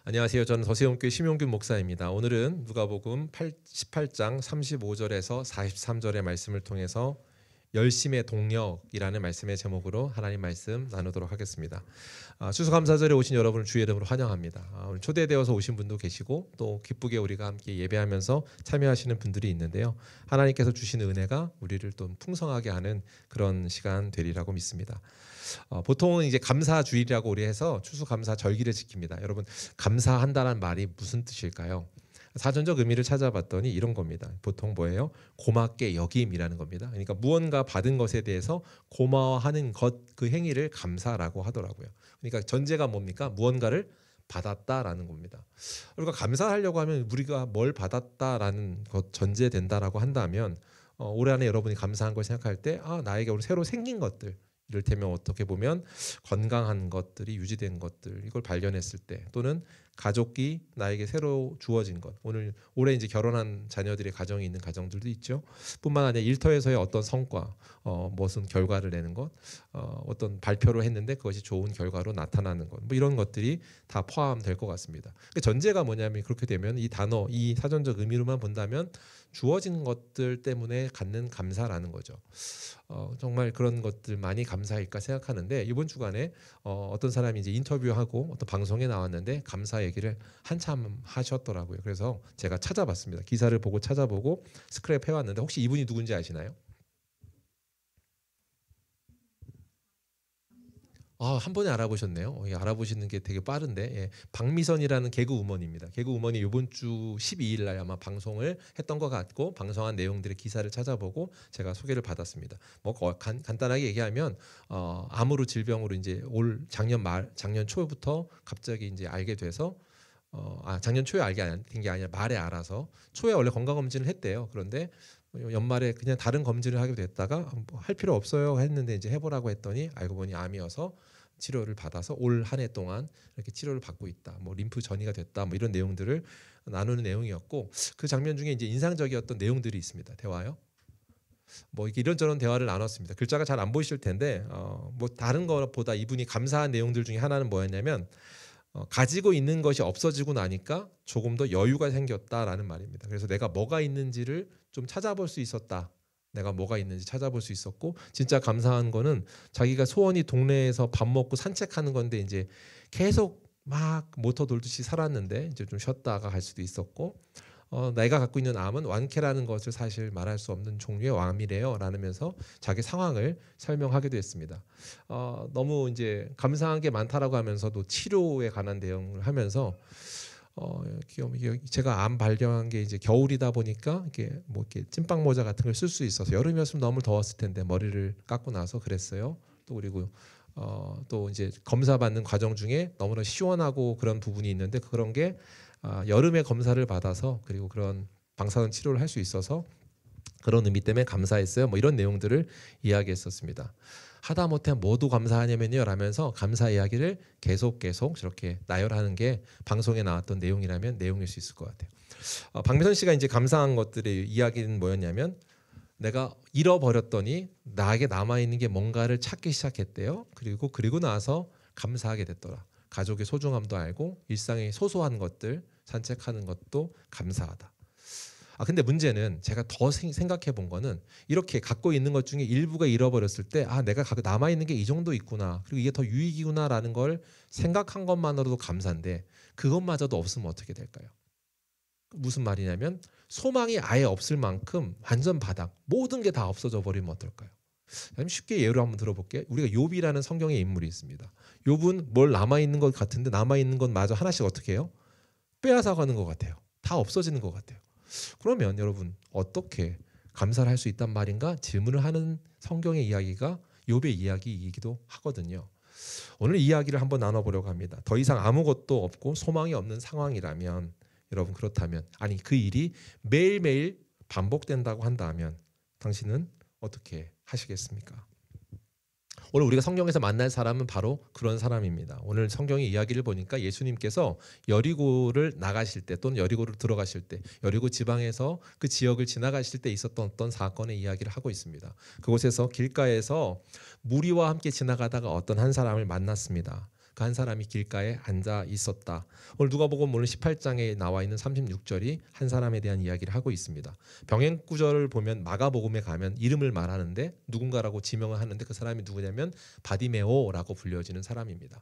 안녕하세요. 저는 더세움교회 심용균 목사입니다. 오늘은 누가복음 18장 35절에서 43절의 말씀을 통해서 열심의 동력이라는 말씀의 제목으로 하나님 말씀 나누도록 하겠습니다. 추수감사절에 오신 여러분을 주의 이름으로 환영합니다. 오늘 초대되어서 오신 분도 계시고 또 기쁘게 우리가 함께 예배하면서 참여하시는 분들이 있는데요. 하나님께서 주시는 은혜가 우리를 또 풍성하게 하는 그런 시간 되리라고 믿습니다. 보통은 이제 감사주일이라고 우리 해서 추수감사절기를 지킵니다. 여러분, 감사한다는 말이 무슨 뜻일까요? 사전적 의미를 찾아봤더니 이런 겁니다. 보통 뭐예요? 고맙게 여김이라는 겁니다. 그러니까 무언가 받은 것에 대해서 고마워하는 것, 그 행위를 감사라고 하더라고요. 그러니까 전제가 뭡니까? 무언가를 받았다라는 겁니다. 우리가 감사하려고 하면 우리가 뭘 받았다라는 것 전제된다라고 한다면 올해 안에 여러분이 감사한 걸 생각할 때 나에게 오늘 새로 생긴 것들, 이를테면 어떻게 보면 건강한 것들이 유지된 것들, 이걸 발견했을 때, 또는 가족이 나에게 새로 주어진 것, 올해 이제 결혼한 자녀들의 가정이 있는 가정들도 있죠. 뿐만 아니라 일터에서의 어떤 성과, 무슨 결과를 내는 것, 어떤 발표를 했는데 그것이 좋은 결과로 나타나는 것, 뭐 이런 것들이 다 포함될 것 같습니다. 전제가 뭐냐면, 그렇게 되면 이 단어, 이 사전적 의미로만 본다면 주어진 것들 때문에 갖는 감사라는 거죠. 정말 그런 것들 많이 감사할까 생각하는데, 이번 주간에 어떤 사람이 이제 인터뷰하고 어떤 방송에 나왔는데 감사 얘기를 한참 하셨더라고요. 그래서 제가 찾아봤습니다. 기사를 보고 찾아보고 스크랩 해왔는데, 혹시 이분이 누군지 아시나요? 한 번에 알아보셨네요. 알아보시는 게 되게 빠른데, 예. 박미선이라는 개그우먼입니다. 개그우먼이 이번 주 12일 날 아마 방송을 했던 것 같고, 방송한 내용들의 기사를 찾아보고 제가 소개를 받았습니다. 뭐 간단하게 얘기하면 암으로 질병으로 이제 올 작년 초부터 갑자기 이제 알게 돼서 작년 초에 알게 된 게 아니라 말에 알아서 초에 원래 건강검진을 했대요. 그런데 연말에 그냥 다른 검진을 하게 됐다가 할 필요 없어요 했는데 이제 해보라고 했더니 알고 보니 암이어서 치료를 받아서 올 한 해 동안 이렇게 치료를 받고 있다. 뭐 림프 전이가 됐다. 뭐 이런 내용들을 나누는 내용이었고, 그 장면 중에 이제 인상적이었던 내용들이 있습니다. 대화요. 뭐 이런저런 대화를 나눴습니다. 글자가 잘 안 보이실 텐데 뭐 다른 것보다 이분이 감사한 내용들 중에 하나는 뭐였냐면, 가지고 있는 것이 없어지고 나니까 조금 더 여유가 생겼다라는 말입니다. 그래서 내가 뭐가 있는지를 좀 찾아볼 수 있었다. 내가 뭐가 있는지 찾아볼 수 있었고, 진짜 감사한 거는 자기가 소원이 동네에서 밥 먹고 산책하는 건데 이제 계속 막 모터 돌듯이 살았는데 이제 좀 쉬었다가 갈 수도 있었고, 내가 갖고 있는 암은 완쾌라는 것을 사실 말할 수 없는 종류의 암이래요 라면서 자기 상황을 설명하기도 했습니다. 너무 이제 감사한 게 많다라고 하면서도 치료에 관한 내용을 하면서 제가 암 발견한 게 이제 겨울이다 보니까 이렇게 찐빵 모자 같은 걸 쓸 수 있어서, 여름이었으면 너무 더웠을 텐데 머리를 깎고 나서 그랬어요. 또 그리고 또 이제 검사 받는 과정 중에 너무나 시원하고 그런 부분이 있는데, 그런 게 여름에 검사를 받아서 그리고 그런 방사선 치료를 할 수 있어서 그런 의미 때문에 감사했어요. 뭐 이런 내용들을 이야기했었습니다. 하다못해 뭐도 감사하냐면요 라면서 감사 이야기를 계속 저렇게 나열하는 게 방송에 나왔던 내용이라면 내용일 수 있을 것 같아요. 박미선 씨가 이제 감사한 것들의 이야기는 뭐였냐면, 내가 잃어버렸더니 나에게 남아있는 게 뭔가를 찾기 시작했대요. 그리고 나서 감사하게 됐더라. 가족의 소중함도 알고 일상의 소소한 것들, 산책하는 것도 감사하다. 근데 문제는 제가 더 생각해 본 거는, 이렇게 갖고 있는 것 중에 일부가 잃어버렸을 때 내가 남아있는 게 이 정도 있구나, 그리고 이게 더 유익이구나라는 걸 생각한 것만으로도 감사인데, 그것마저도 없으면 어떻게 될까요? 무슨 말이냐면, 소망이 아예 없을 만큼 완전 바닥, 모든 게 다 없어져 버리면 어떨까요? 쉽게 예로 한번 들어볼게요. 우리가 욥이라는 성경의 인물이 있습니다. 욥은 뭘 남아있는 것 같은데 남아있는 것 마저 하나씩 어떻게 해요? 빼앗아가는 것 같아요. 다 없어지는 것 같아요. 그러면 여러분, 어떻게 감사를 할 수 있단 말인가 질문을 하는 성경의 이야기가 욥의 이야기이기도 하거든요. 오늘 이야기를 한번 나눠보려고 합니다. 더 이상 아무것도 없고 소망이 없는 상황이라면, 여러분 그렇다면, 그 일이 매일매일 반복된다고 한다면 당신은 어떻게 하시겠습니까? 오늘 우리가 성경에서 만날 사람은 바로 그런 사람입니다. 오늘 성경의 이야기를 보니까 예수님께서 여리고를 나가실 때, 또는 여리고를 들어가실 때, 여리고 지방에서 그 지역을 지나가실 때 있었던 어떤 사건의 이야기를 하고 있습니다. 그곳에서 길가에서 무리와 함께 지나가다가 어떤 한 사람을 만났습니다. 그 그 한 사람이 길가에 앉아 있었다. 오늘 누가복음 오늘 18장에 나와 있는 36절이 한 사람에 대한 이야기를 하고 있습니다. 병행 구절을 보면 마가복음에 가면 이름을 말하는데 누군가라고 지명을 하는데 그 사람이 누구냐면 바디메오라고 불려지는 사람입니다.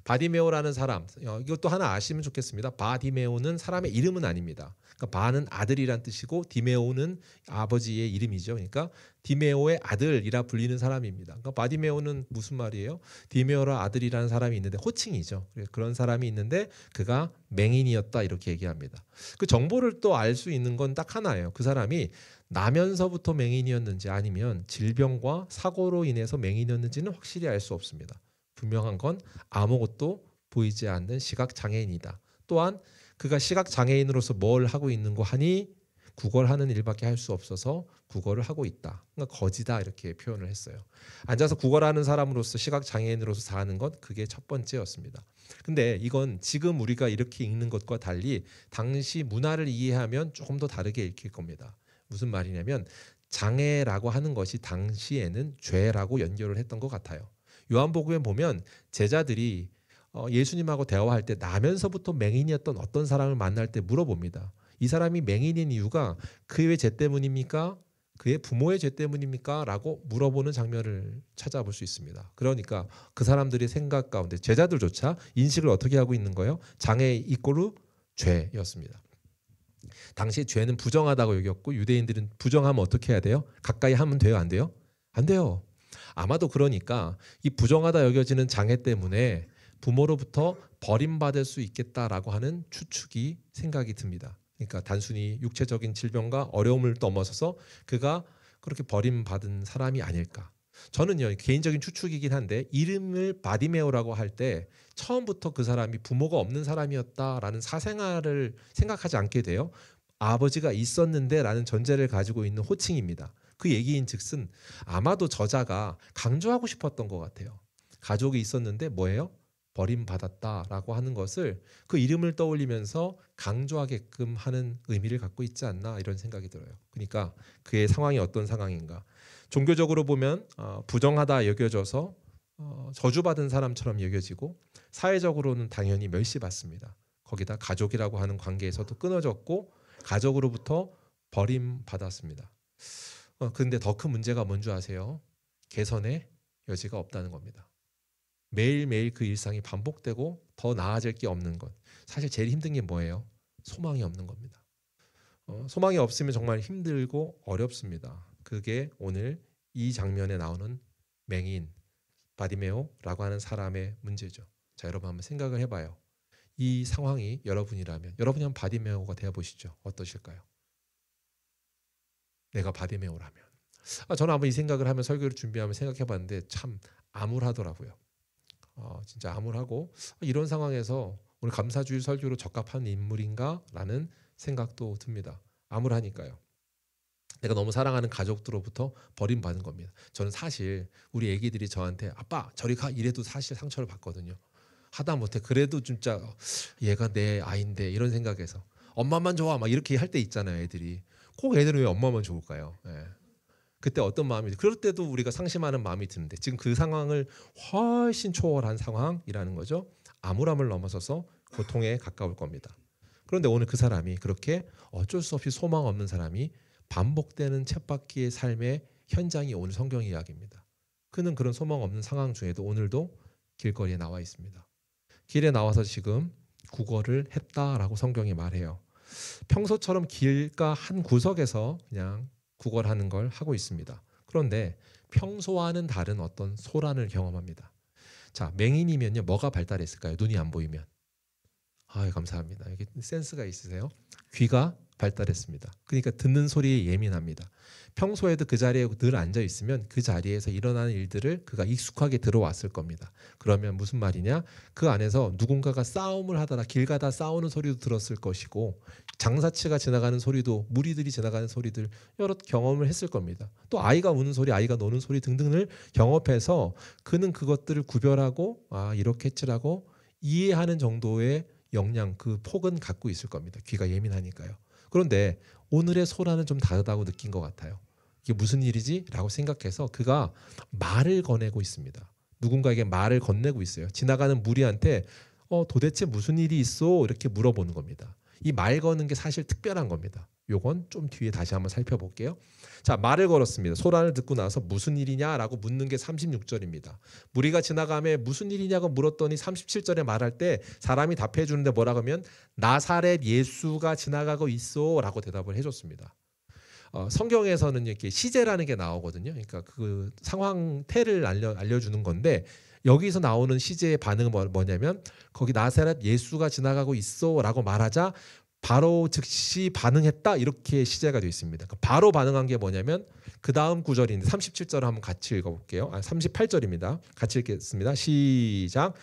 바디메오라는 사람, 이것도 하나 아시면 좋겠습니다. 바디메오는 사람의 이름은 아닙니다. 그러니까 바는 아들이란 뜻이고 디메오는 아버지의 이름이죠. 그러니까 디메오의 아들이라 불리는 사람입니다. 그러니까 바디메오는 무슨 말이에요? 디메오라 아들이라는 사람이 있는데 호칭이죠. 그런 사람이 있는데 그가 맹인이었다 이렇게 얘기합니다. 그 정보를 또 알 수 있는 건 딱 하나예요. 그 사람이 나면서부터 맹인이었는지 아니면 질병과 사고로 인해서 맹인이었는지는 확실히 알 수 없습니다. 분명한 건 아무것도 보이지 않는 시각장애인이다. 또한 그가 시각장애인으로서 뭘 하고 있는 거 하니 구걸하는 일밖에 할 수 없어서 구걸을 하고 있다. 그러니까 거지다 이렇게 표현을 했어요. 앉아서 구걸하는 사람으로서 시각장애인으로서 사는 것 그게 첫 번째였습니다. 근데 이건 지금 우리가 이렇게 읽는 것과 달리 당시 문화를 이해하면 조금 더 다르게 읽힐 겁니다. 무슨 말이냐면 장애라고 하는 것이 당시에는 죄라고 연결을 했던 것 같아요. 요한복음에 보면 제자들이 예수님하고 대화할 때 나면서부터 맹인이었던 어떤 사람을 만날 때 물어봅니다. 이 사람이 맹인인 이유가 그의 죄 때문입니까? 그의 부모의 죄 때문입니까? 라고 물어보는 장면을 찾아볼 수 있습니다. 그러니까 그 사람들의 생각 가운데 제자들조차 인식을 어떻게 하고 있는 거예요? 장애 이꼬르 죄였습니다. 당시 죄는 부정하다고 여겼고 유대인들은 부정하면 어떻게 해야 돼요? 가까이 하면 돼요? 안 돼요? 안 돼요. 아마도 그러니까 이 부정하다 여겨지는 장애 때문에 부모로부터 버림받을 수 있겠다라고 하는 추측이 생각이 듭니다. 그러니까 단순히 육체적인 질병과 어려움을 넘어서서 그가 그렇게 버림받은 사람이 아닐까. 저는요 개인적인 추측이긴 한데 이름을 바디메오라고 할 때 처음부터 그 사람이 부모가 없는 사람이었다라는 사생활을 생각하지 않게 돼요. 아버지가 있었는데 라는 전제를 가지고 있는 호칭입니다. 그 얘기인 즉슨 아마도 저자가 강조하고 싶었던 것 같아요. 가족이 있었는데 뭐예요? 버림받았다라고 하는 것을 그 이름을 떠올리면서 강조하게끔 하는 의미를 갖고 있지 않나 이런 생각이 들어요. 그러니까 그의 상황이 어떤 상황인가. 종교적으로 보면 부정하다 여겨져서 저주받은 사람처럼 여겨지고 사회적으로는 당연히 멸시받습니다. 거기다 가족이라고 하는 관계에서도 끊어졌고 가족으로부터 버림받았습니다. 그런데 더 큰 문제가 뭔지 아세요? 개선의 여지가 없다는 겁니다. 매일매일 그 일상이 반복되고 더 나아질 게 없는 것. 사실 제일 힘든 게 뭐예요? 소망이 없는 겁니다. 소망이 없으면 정말 힘들고 어렵습니다. 그게 오늘 이 장면에 나오는 맹인 바디메오라고 하는 사람의 문제죠. 자, 여러분 한번 생각을 해봐요. 이 상황이 여러분이라면 여러분이 한번 바디메오가 되어보시죠. 어떠실까요? 내가 바디메오라면. 저는 한번 이 생각을 하면 설교를 준비하면 생각해봤는데 참 암울하더라고요. 진짜 암울하고 이런 상황에서 오늘 감사주일 설교로 적합한 인물인가라는 생각도 듭니다. 암울하니까요. 내가 너무 사랑하는 가족들로부터 버림받은 겁니다. 저는 사실 우리 애기들이 저한테 아빠 저리 가 이래도 사실 상처를 받거든요. 하다못해 그래도 진짜 얘가 내 아이인데 이런 생각에서 엄마만 좋아 막 이렇게 할 때 있잖아요. 애들이 꼭 애들은 왜 엄마만 좋을까요? 예. 그때 어떤 마음이 그럴 때도 우리가 상심하는 마음이 드는데 지금 그 상황을 훨씬 초월한 상황이라는 거죠. 암울함을 넘어서서 고통에 가까울 겁니다. 그런데 오늘 그 사람이 그렇게 어쩔 수 없이 소망 없는 사람이 반복되는 쳇바퀴의 삶의 현장이 오늘 성경 이야기입니다. 그는 그런 소망 없는 상황 중에도 오늘도 길거리에 나와 있습니다. 길에 나와서 지금 구걸을 했다라고 성경이 말해요. 평소처럼 길가 한 구석에서 그냥 구걸하는 걸 하고 있습니다. 그런데 평소와는 다른 어떤 소란을 경험합니다. 자, 맹인이면요 뭐가 발달했을까요? 눈이 안 보이면. 감사합니다. 이게 센스가 있으세요? 귀가 발달했습니다. 그러니까 듣는 소리에 예민합니다. 평소에도 그 자리에 늘 앉아 있으면 그 자리에서 일어나는 일들을 그가 익숙하게 들어왔을 겁니다. 그러면 무슨 말이냐? 그 안에서 누군가가 싸움을 하다가 길 가다 싸우는 소리도 들었을 것이고 장사치가 지나가는 소리도 무리들이 지나가는 소리들 여러 경험을 했을 겁니다. 또 아이가 우는 소리, 아이가 노는 소리 등등을 경험해서 그는 그것들을 구별하고 이렇게 했지라고 이해하는 정도의 역량, 그 폭은 갖고 있을 겁니다. 귀가 예민하니까요. 그런데 오늘의 소라는 좀 다르다고 느낀 것 같아요. 이게 무슨 일이지? 라고 생각해서 그가 말을 거내고 있습니다. 누군가에게 말을 건네고 있어요. 지나가는 무리한테 도대체 무슨 일이 있어? 이렇게 물어보는 겁니다. 이 말 거는 게 사실 특별한 겁니다. 요건 좀 뒤에 다시 한번 살펴볼게요. 자, 말을 걸었습니다. 소란을 듣고 나서 무슨 일이냐라고 묻는 게 36절입니다. 무리가 지나가며 무슨 일이냐고 물었더니 37절에 말할 때 사람이 답해 주는데 뭐라고 하면 나사렛 예수가 지나가고 있어라고 대답을 해줬습니다. 성경에서는 이렇게 시제라는 게 나오거든요. 그러니까 그 상황태를 알려주는 건데 여기서 나오는 시제의 반응은 뭐냐면 거기 나사렛 예수가 지나가고 있어라고 말하자 바로 즉시 반응했다 이렇게 시제가 되어 있습니다. 바로 반응한 게 뭐냐면 그 다음 구절인데 37절을 한번 같이 읽어볼게요. 38절입니다. 같이 읽겠습니다. 시작.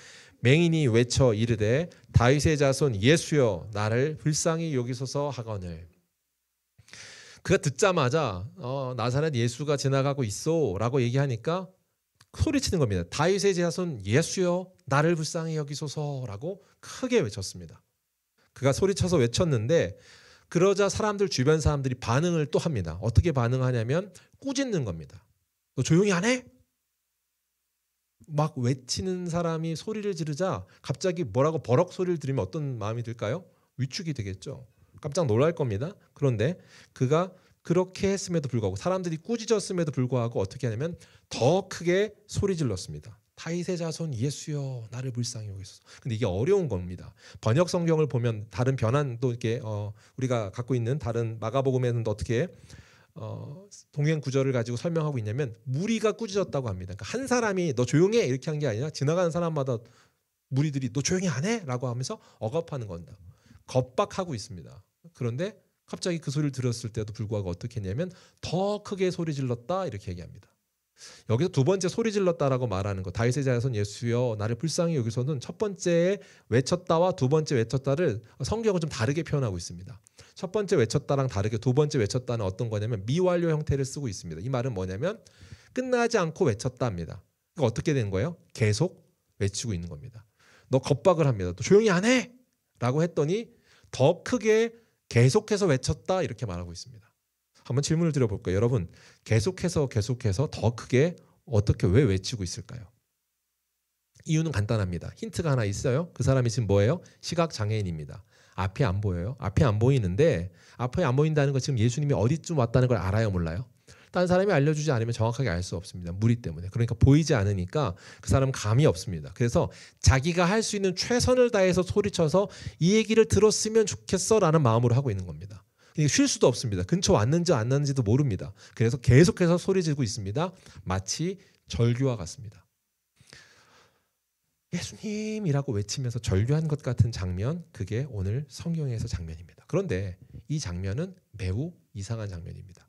맹인이 외쳐 이르되 다윗의 자손 예수여 나를 불쌍히 여기소서 하거늘. 그가 듣자마자 나사렛 예수가 지나가고 있어라고 얘기하니까 소리치는 겁니다. 다윗의 자손 예수여 나를 불쌍히 여기소서라고 크게 외쳤습니다. 그가 소리쳐서 외쳤는데 그러자 사람들 주변 사람들이 반응을 또 합니다. 어떻게 반응하냐면 꾸짖는 겁니다. 너 조용히 안 해? 막 외치는 사람이 소리를 지르자 갑자기 뭐라고 버럭 소리를 들으면 어떤 마음이 들까요? 위축이 되겠죠. 깜짝 놀랄 겁니다. 그런데 그가 그렇게 했음에도 불구하고 사람들이 꾸짖었음에도 불구하고 어떻게 하냐면 더 크게 소리 질렀습니다. 다윗의 자손 예수여 나를 불쌍히 여기소서. 근데 이게 어려운 겁니다. 번역 성경을 보면 다른 변환도 이렇게 우리가 갖고 있는 다른 마가복음에는 어떻게 동행 구절을 가지고 설명하고 있냐면 무리가 꾸짖었다고 합니다. 그러니까 한 사람이 너 조용해 이렇게 한 게 아니라 지나가는 사람마다 무리들이 너 조용히 안 해? 라고 하면서 억압하는 건다. 겁박하고 있습니다. 그런데 갑자기 그 소리를 들었을 때도 불구하고 어떻게 했냐면 더 크게 소리 질렀다 이렇게 얘기합니다. 여기서 두 번째 소리 질렀다라고 말하는 거 다윗의 자손 예수여 나를 불쌍히 여기서는 첫 번째 외쳤다와 두 번째 외쳤다를 성경은 좀 다르게 표현하고 있습니다. 첫 번째 외쳤다랑 다르게 두 번째 외쳤다는 어떤 거냐면 미완료 형태를 쓰고 있습니다. 이 말은 뭐냐면 끝나지 않고 외쳤다입니다. 그러니까 어떻게 된 거예요? 계속 외치고 있는 겁니다. 너 겁박을 합니다. 너 조용히 안 해? 라고 했더니 더 크게 계속해서 외쳤다 이렇게 말하고 있습니다. 한번 질문을 드려볼까요? 여러분 계속해서 더 크게 어떻게 왜 외치고 있을까요? 이유는 간단합니다. 힌트가 하나 있어요. 그 사람이 지금 뭐예요? 시각장애인입니다. 앞이 안 보여요. 앞이 안 보이는데 앞이 안 보인다는 거 지금 예수님이 어디쯤 왔다는 걸 알아요? 몰라요? 다른 사람이 알려주지 않으면 정확하게 알 수 없습니다. 무리 때문에. 그러니까 보이지 않으니까 그 사람은 감이 없습니다. 그래서 자기가 할 수 있는 최선을 다해서 소리쳐서 이 얘기를 들었으면 좋겠어라는 마음으로 하고 있는 겁니다. 쉴 수도 없습니다. 근처 왔는지 안 왔는지도 모릅니다. 그래서 계속해서 소리 지르고 있습니다. 마치 절규와 같습니다. 예수님이라고 외치면서 절규한 것 같은 장면, 그게 오늘 성경에서 장면입니다. 그런데 이 장면은 매우 이상한 장면입니다.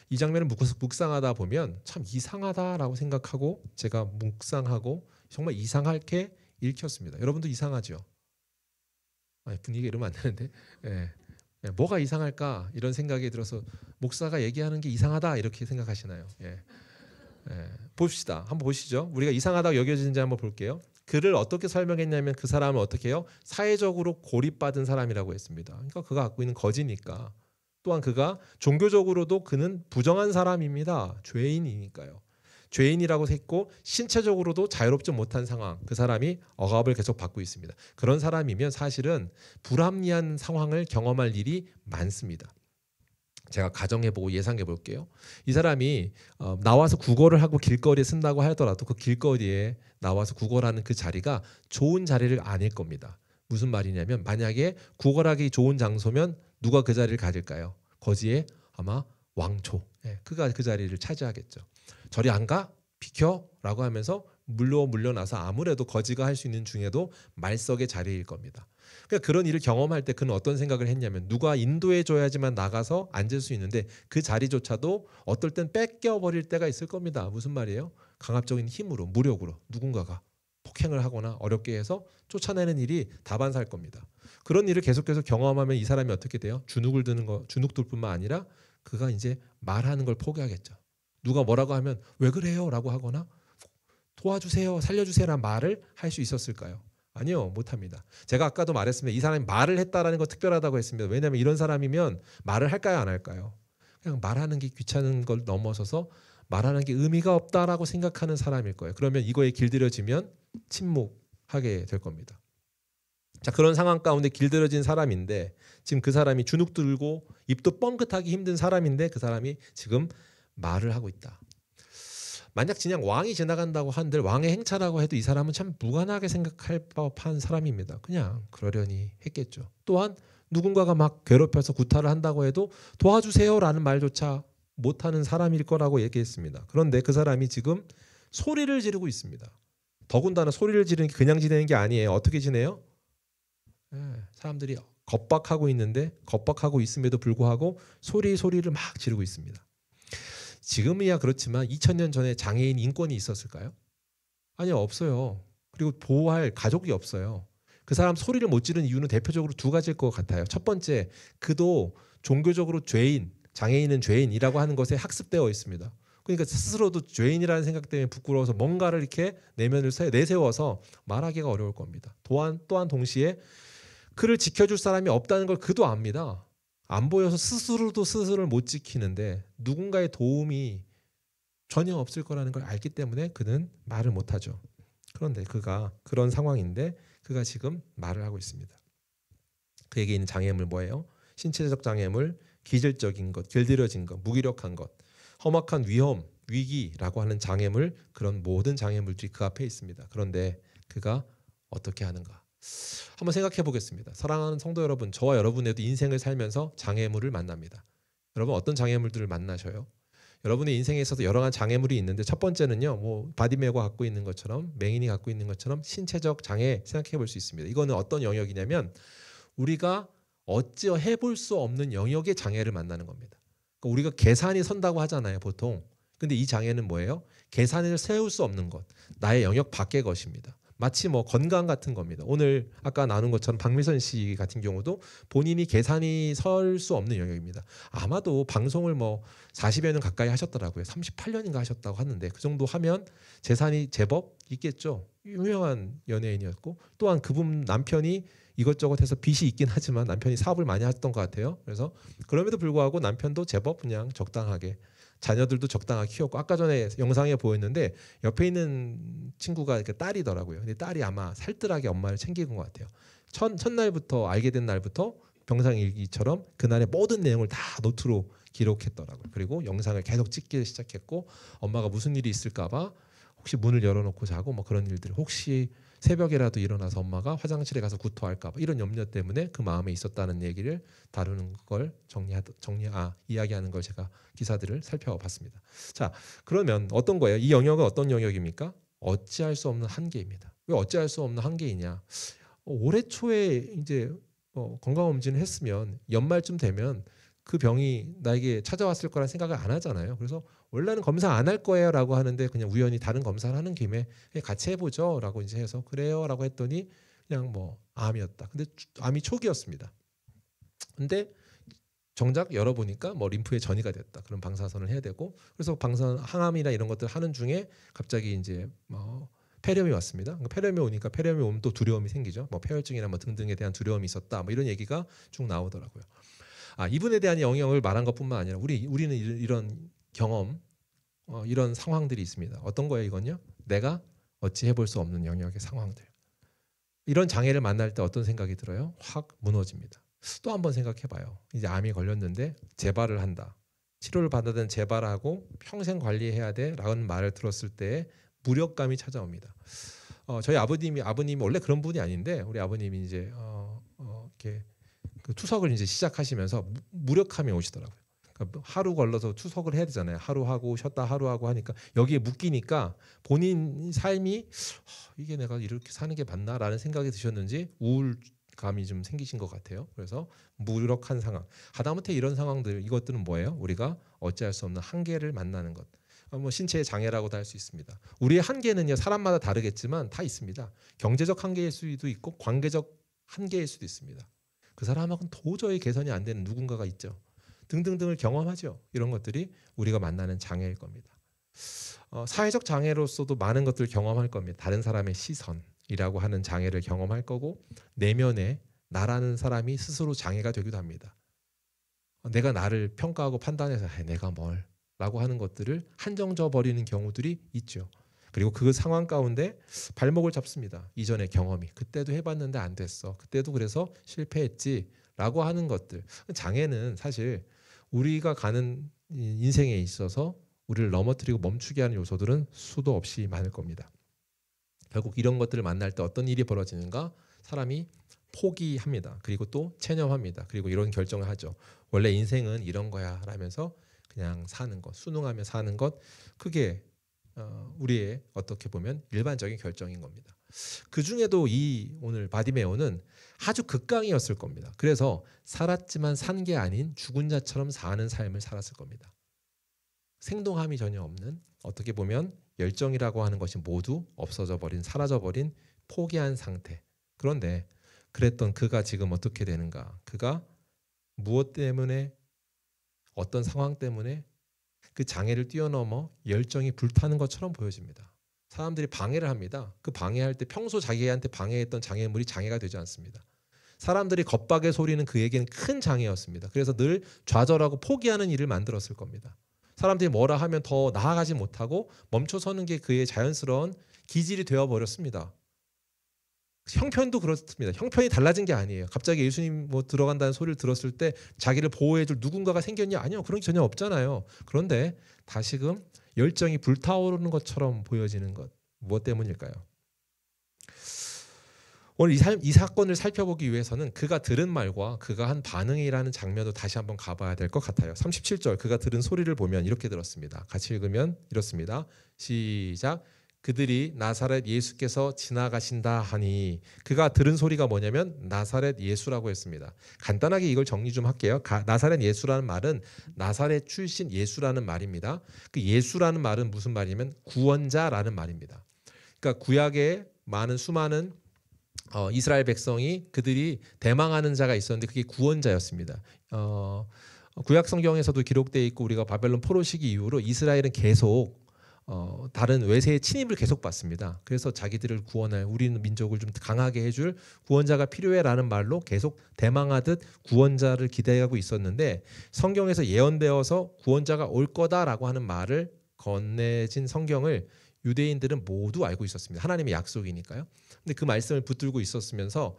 이 장면을 묵상하다 보면 참 이상하다라고 생각하고 제가 묵상하고 정말 이상하게 읽혔습니다. 여러분도 이상하죠? 분위기가 이러면 안 되는데 뭐가 이상할까 이런 생각이 들어서 목사가 얘기하는 게 이상하다 이렇게 생각하시나요? 봅시다. 한번 보시죠. 우리가 이상하다고 여겨지는지 한번 볼게요. 그를 어떻게 설명했냐면 그 사람을 어떻게 해요? 사회적으로 고립받은 사람이라고 했습니다. 그러니까 그가 갖고 있는 거지니까. 또한 그가 종교적으로도 그는 부정한 사람입니다. 죄인이니까요. 죄인이라고 했고 신체적으로도 자유롭지 못한 상황, 그 사람이 억압을 계속 받고 있습니다. 그런 사람이면 사실은 불합리한 상황을 경험할 일이 많습니다. 제가 가정해보고 예상해볼게요. 이 사람이 나와서 국어를 하고 길거리에 쓴다고 하더라도 그 길거리에 나와서 국어를 하는 그 자리가 좋은 자리를 아닐 겁니다. 무슨 말이냐면 만약에 국어를 하기 좋은 장소면 누가 그 자리를 가질까요? 거지의 아마 왕초, 그가 그 자리를 차지하겠죠. 저리 안 가? 비켜? 라고 하면서 물러나서 아무래도 거지가 할 수 있는 중에도 말석의 자리일 겁니다. 그러니까 그런 일을 경험할 때 그는 어떤 생각을 했냐면 누가 인도해 줘야지만 나가서 앉을 수 있는데 그 자리조차도 어떨 땐 뺏겨버릴 때가 있을 겁니다. 무슨 말이에요? 강압적인 힘으로 무력으로 누군가가 폭행을 하거나 어렵게 해서 쫓아내는 일이 다반사할 겁니다. 그런 일을 계속해서 경험하면 이 사람이 어떻게 돼요? 주눅을 드는 거, 주눅들 뿐만 아니라 그가 이제 말하는 걸 포기하겠죠. 누가 뭐라고 하면 왜 그래요? 라고 하거나 도와주세요, 살려주세요 라는 말을 할 수 있었을까요? 아니요, 못합니다. 제가 아까도 말했습니다. 이 사람이 말을 했다라는 거 특별하다고 했습니다. 왜냐하면 이런 사람이면 말을 할까요, 안 할까요? 그냥 말하는 게 귀찮은 걸 넘어서서 말하는 게 의미가 없다라고 생각하는 사람일 거예요. 그러면 이거에 길들여지면 침묵하게 될 겁니다. 자, 그런 상황 가운데 길들여진 사람인데 지금 그 사람이 주눅 들고 입도 뻥긋하기 힘든 사람인데 그 사람이 지금 말을 하고 있다. 만약 그냥 왕이 지나간다고 한들 왕의 행차라고 해도 이 사람은 참 무관하게 생각할 법한 사람입니다. 그냥 그러려니 했겠죠. 또한 누군가가 막 괴롭혀서 구타를 한다고 해도 도와주세요라는 말조차 못하는 사람일 거라고 얘기했습니다. 그런데 그 사람이 지금 소리를 지르고 있습니다. 더군다나 소리를 지르는 게 그냥 지내는 게 아니에요. 어떻게 지내요? 사람들이 겁박하고 있는데 겁박하고 있음에도 불구하고 소리를 막 지르고 있습니다. 지금이야 그렇지만 2000년 전에 장애인 인권이 있었을까요? 아니요, 없어요. 그리고 보호할 가족이 없어요. 그 사람 소리를 못 지르는 이유는 대표적으로 두 가지일 것 같아요. 첫 번째, 그도 종교적으로 죄인, 장애인은 죄인이라고 하는 것에 학습되어 있습니다. 그러니까 스스로도 죄인이라는 생각 때문에 부끄러워서 뭔가를 이렇게 내면을 내세워서 말하기가 어려울 겁니다. 또한 동시에 그를 지켜줄 사람이 없다는 걸 그도 압니다. 안 보여서 스스로도 스스로를 못 지키는데 누군가의 도움이 전혀 없을 거라는 걸 알기 때문에 그는 말을 못하죠. 그런데 그가 그런 상황인데 그가 지금 말을 하고 있습니다. 그에게 있는 장애물 뭐예요? 신체적 장애물, 기질적인 것, 길들여진 것, 무기력한 것, 험악한 위험, 위기라고 하는 장애물, 그런 모든 장애물들이 그 앞에 있습니다. 그런데 그가 어떻게 하는가? 한번 생각해 보겠습니다. 사랑하는 성도 여러분, 저와 여러분에도 인생을 살면서 장애물을 만납니다. 여러분 어떤 장애물들을 만나셔요? 여러분의 인생에 있어서 여러 가지 장애물이 있는데 첫 번째는요, 뭐 바디메어가 갖고 있는 것처럼, 맹인이 갖고 있는 것처럼 신체적 장애 생각해 볼 수 있습니다. 이거는 어떤 영역이냐면 우리가 어찌 해볼 수 없는 영역의 장애를 만나는 겁니다. 그러니까 우리가 계산이 선다고 하잖아요, 보통. 근데 이 장애는 뭐예요? 계산을 세울 수 없는 것, 나의 영역 밖의 것입니다. 마치 뭐 건강 같은 겁니다. 오늘 아까 나눈 것처럼 박미선 씨 같은 경우도 본인이 계산이 설 수 없는 영역입니다. 아마도 방송을 뭐 40여 년 가까이 하셨더라고요. 38년인가 하셨다고 하는데 그 정도 하면 재산이 제법 있겠죠. 유명한 연예인이었고 또한 그분 남편이 이것저것 해서 빚이 있긴 하지만 남편이 사업을 많이 했던 것 같아요. 그래서 그럼에도 불구하고 남편도 제법 그냥 적당하게 자녀들도 적당하게 키웠고 아까 전에 영상에 보였는데 옆에 있는 친구가 딸이더라고요. 근데 딸이 아마 살뜰하게 엄마를 챙기는 것 같아요. 첫날부터 알게 된 날부터 병상일기처럼 그날의 모든 내용을 다 노트로 기록했더라고요. 그리고 영상을 계속 찍기 시작했고 엄마가 무슨 일이 있을까 봐 혹시 문을 열어놓고 자고 뭐 그런 일들 혹시 새벽에라도 일어나서 엄마가 화장실에 가서 구토할까 봐 이런 염려 때문에 그 마음에 있었다는 얘기를 다루는 걸 이야기하는 걸 제가 기사들을 살펴봤습니다. 자, 그러면 어떤 거예요? 이 영역은 어떤 영역입니까? 어찌할 수 없는 한계입니다. 왜 어찌할 수 없는 한계이냐? 올해 초에 이제 건강검진을 했으면 연말쯤 되면 그 병이 나에게 찾아왔을 거란 생각을 안 하잖아요. 그래서 원래는 검사 안 할 거예요라고 하는데 그냥 우연히 다른 검사를 하는 김에 같이 해보죠라고 이제 해서 그래요라고 했더니 그냥 뭐 암이었다. 근데 암이 초기였습니다. 근데 정작 열어보니까 뭐 림프에 전이가 됐다. 그럼 방사선을 해야 되고 그래서 방사선 항암이나 이런 것들 하는 중에 갑자기 이제 폐렴이 왔습니다. 폐렴이 오니까 폐렴이 오면 또 두려움이 생기죠. 뭐 폐혈증이나 뭐 등등에 대한 두려움이 있었다. 뭐 이런 얘기가 쭉 나오더라고요. 이분에 대한 영역을 말한 것뿐만 아니라 우리는 이런 경험, 이런 상황들이 있습니다. 어떤 거예요, 이건요? 내가 어찌 해볼 수 없는 영역의 상황들. 이런 장애를 만날 때 어떤 생각이 들어요? 확 무너집니다. 또 한번 생각해봐요. 이제 암이 걸렸는데 재발을 한다. 치료를 받아든 재발하고 평생 관리해야 돼라는 말을 들었을 때 무력감이 찾아옵니다. 저희 아버님이 원래 그런 분이 아닌데 우리 아버님이 이제 이렇게 그 투석을 이제 시작하시면서 무력함이 오시더라고요. 그러니까 하루 걸러서 투석을 해야 되잖아요. 하루 하고 쉬었다 하루 하고 하니까 여기에 묶이니까 본인 삶이 이게 내가 이렇게 사는 게 맞나라는 생각이 드셨는지 우울감이 좀 생기신 것 같아요. 그래서 무력한 상황. 하다못해 이런 상황들 이것들은 뭐예요? 우리가 어찌할 수 없는 한계를 만나는 것. 뭐 신체의 장애라고도 할 수 있습니다. 우리의 한계는요 사람마다 다르겠지만 다 있습니다. 경제적 한계일 수도 있고 관계적 한계일 수도 있습니다. 그 사람하고는 도저히 개선이 안 되는 누군가가 있죠. 등등등을 경험하죠. 이런 것들이 우리가 만나는 장애일 겁니다. 사회적 장애로서도 많은 것들을 경험할 겁니다. 다른 사람의 시선이라고 하는 장애를 경험할 거고 내면에 나라는 사람이 스스로 장애가 되기도 합니다. 내가 나를 평가하고 판단해서 내가 뭘 라고 하는 것들을 한정져 버리는 경우들이 있죠. 그리고 그 상황 가운데 발목을 잡습니다. 이전의 경험이. 그때도 해봤는데 안 됐어. 그때도 그래서 실패했지. 라고 하는 것들. 장애는 사실 우리가 가는 인생에 있어서 우리를 넘어뜨리고 멈추게 하는 요소들은 수도 없이 많을 겁니다. 결국 이런 것들을 만날 때 어떤 일이 벌어지는가? 사람이 포기합니다. 그리고 또 체념합니다. 그리고 이런 결정을 하죠. 원래 인생은 이런 거야 라면서 그냥 사는 것, 순응하며 사는 것, 그게 우리의 어떻게 보면 일반적인 결정인 겁니다. 그 중에도 이 오늘 바디메오는 아주 극강이었을 겁니다. 그래서 살았지만 산 게 아닌 죽은 자처럼 사는 삶을 살았을 겁니다. 생동함이 전혀 없는, 어떻게 보면 열정이라고 하는 것이 모두 없어져 버린, 사라져 버린 포기한 상태. 그런데 그랬던 그가 지금 어떻게 되는가? 그가 무엇 때문에, 어떤 상황 때문에 그 장애를 뛰어넘어 열정이 불타는 것처럼 보여집니다. 사람들이 방해를 합니다. 그 방해할 때 평소 자기한테 방해했던 장애물이 장애가 되지 않습니다. 사람들이 겁박의 소리는 그에게는 큰 장애였습니다. 그래서 늘 좌절하고 포기하는 일을 만들었을 겁니다. 사람들이 뭐라 하면 더 나아가지 못하고 멈춰서는 게 그의 자연스러운 기질이 되어버렸습니다. 형편도 그렇습니다. 형편이 달라진 게 아니에요. 갑자기 예수님 뭐 들어간다는 소리를 들었을 때 자기를 보호해줄 누군가가 생겼냐? 아니요. 그런 게 전혀 없잖아요. 그런데 다시금 열정이 불타오르는 것처럼 보여지는 것. 무엇 때문일까요? 오늘 이 사건을 살펴보기 위해서는 그가 들은 말과 그가 한 반응이라는 장면도 다시 한번 가봐야 될 것 같아요. 37절 그가 들은 소리를 보면 이렇게 들었습니다. 같이 읽으면 이렇습니다. 시작. 그들이 나사렛 예수께서 지나가신다 하니, 그가 들은 소리가 뭐냐면 나사렛 예수라고 했습니다. 간단하게 이걸 정리 좀 할게요. 나사렛 예수라는 말은 나사렛 출신 예수라는 말입니다. 그 예수라는 말은 무슨 말이냐면 구원자라는 말입니다. 그러니까 구약에 수많은 이스라엘 백성이 그들이 대망하는 자가 있었는데 그게 구원자였습니다. 구약 성경에서도 기록되어 있고 우리가 바벨론 포로 시기 이후로 이스라엘은 계속 다른 외세의 침입을 계속 받습니다. 그래서 자기들을 구원할, 우리 민족을 좀 강하게 해줄 구원자가 필요해라는 말로 계속 대망하듯 구원자를 기대하고 있었는데, 성경에서 예언되어서 구원자가 올 거다라고 하는 말을 건네진 성경을 유대인들은 모두 알고 있었습니다. 하나님의 약속이니까요. 근데 그 말씀을 붙들고 있었으면서